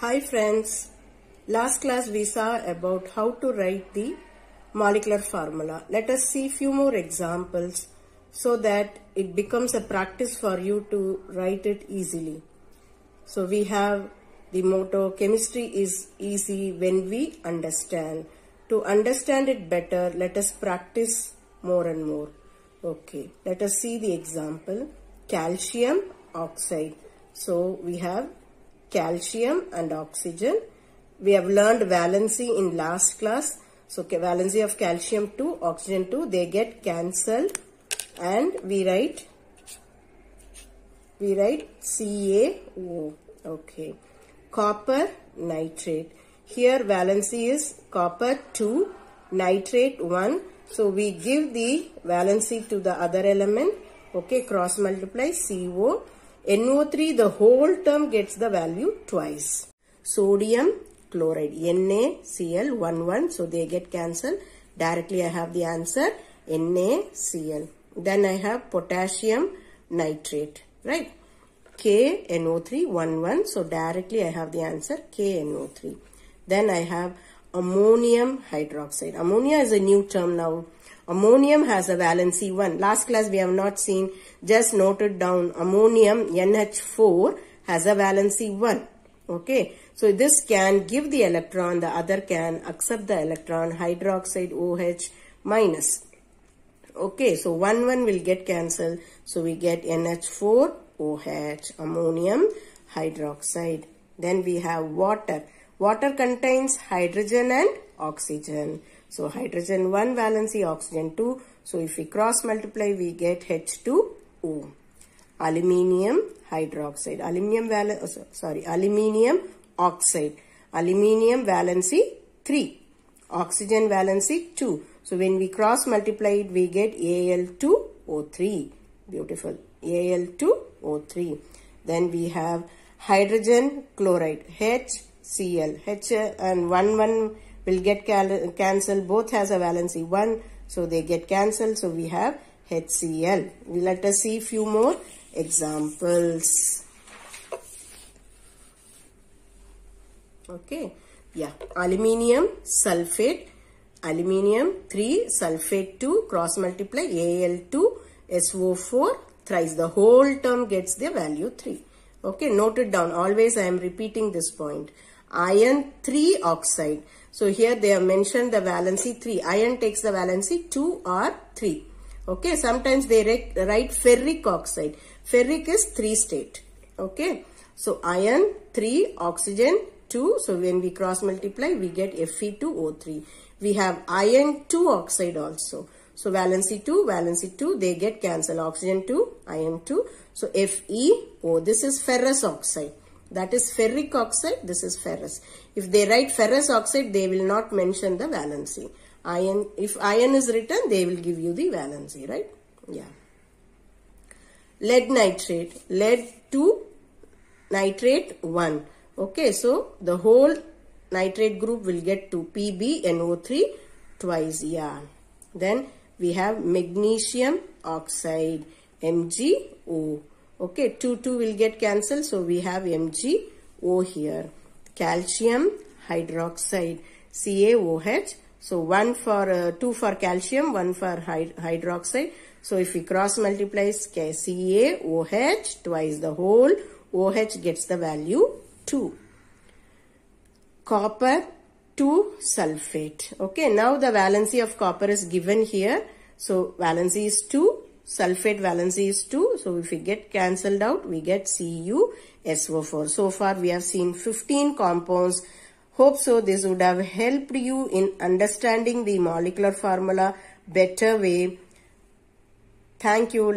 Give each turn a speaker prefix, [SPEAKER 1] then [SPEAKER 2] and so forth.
[SPEAKER 1] Hi friends, last class we saw about how to write the molecular formula. Let us see few more examples so that it becomes a practice for you to write it easily. So we have the motto, chemistry is easy when we understand. To understand it better, let us practice more and more. Okay, let us see the example. Calcium oxide. So we have calcium and oxygen. We have learned valency in last class. So valency of calcium 2, oxygen 2, they get cancelled and we write CaO. Okay. Copper nitrate. Here valency is copper 2, nitrate 1. So we give the valency to the other element. Okay, cross multiply CO. NO3, the whole term gets the value twice. Sodium chloride, NaCl, so they get cancelled. Directly I have the answer, NaCl. Then I have potassium nitrate, right? KNO3, so directly I have the answer, KNO3. Then I have ammonium hydroxide. Ammonia is a new term now. Ammonium has a valency 1. Last class we have not seen, just noted down. Ammonium NH4 has a valency 1. Okay, so this can give the electron, the other can accept the electron, hydroxide OH minus. Okay, so 1 will get cancelled. So we get NH4 OH, ammonium hydroxide. Then we have water. Water contains hydrogen and oxygen. So hydrogen 1 valency, oxygen 2. So if we cross multiply, we get H2O. Aluminium hydroxide. Aluminium oxide. Aluminium valency 3. Oxygen valency 2. So when we cross multiply it, we get Al2O3. Beautiful. Al2O3. Then we have hydrogen chloride. HCl. H and 1 will get cancelled. Both has a valency 1. So they get cancelled. So we have HCl. Let us see few more examples. Okay. Yeah. Aluminium sulfate. Aluminium 3, sulfate 2, cross multiply Al2, SO4 thrice. The whole term gets the value 3. Okay. Note it down. Always I am repeating this point. Iron 3 oxide. So here they have mentioned the valency 3. Iron takes the valency 2 or 3. Okay. Sometimes they write ferric oxide. Ferric is 3 state. Okay. So iron 3, oxygen 2. So when we cross multiply, we get Fe2O3. We have iron 2 oxide also. So valency 2, they get cancelled. Oxygen 2, iron 2. So FeO. This is ferrous oxide. That is ferric oxide. This is ferrous. If they write ferrous oxide, they will not mention the valency. Iron, if iron is written, they will give you the valency, right? Yeah. Lead nitrate. Lead 2, nitrate 1. Okay, so the whole nitrate group will get 2 PbNO3 twice. Yeah. Then we have magnesium oxide, MgO. Okay, 2 will get cancelled. So we have MgO here. Calcium hydroxide, CaOH. So 2 for calcium, 1 for hydroxide. So if we cross multiply CaOH twice, the whole OH gets the value 2. Copper 2 sulfate. Okay, now the valency of copper is given here. So valency is 2. Sulfate valency is 2. So if we get cancelled out, we get CuSO4. So far we have seen 15 compounds. Hope so this would have helped you in understanding the molecular formula better way. Thank you.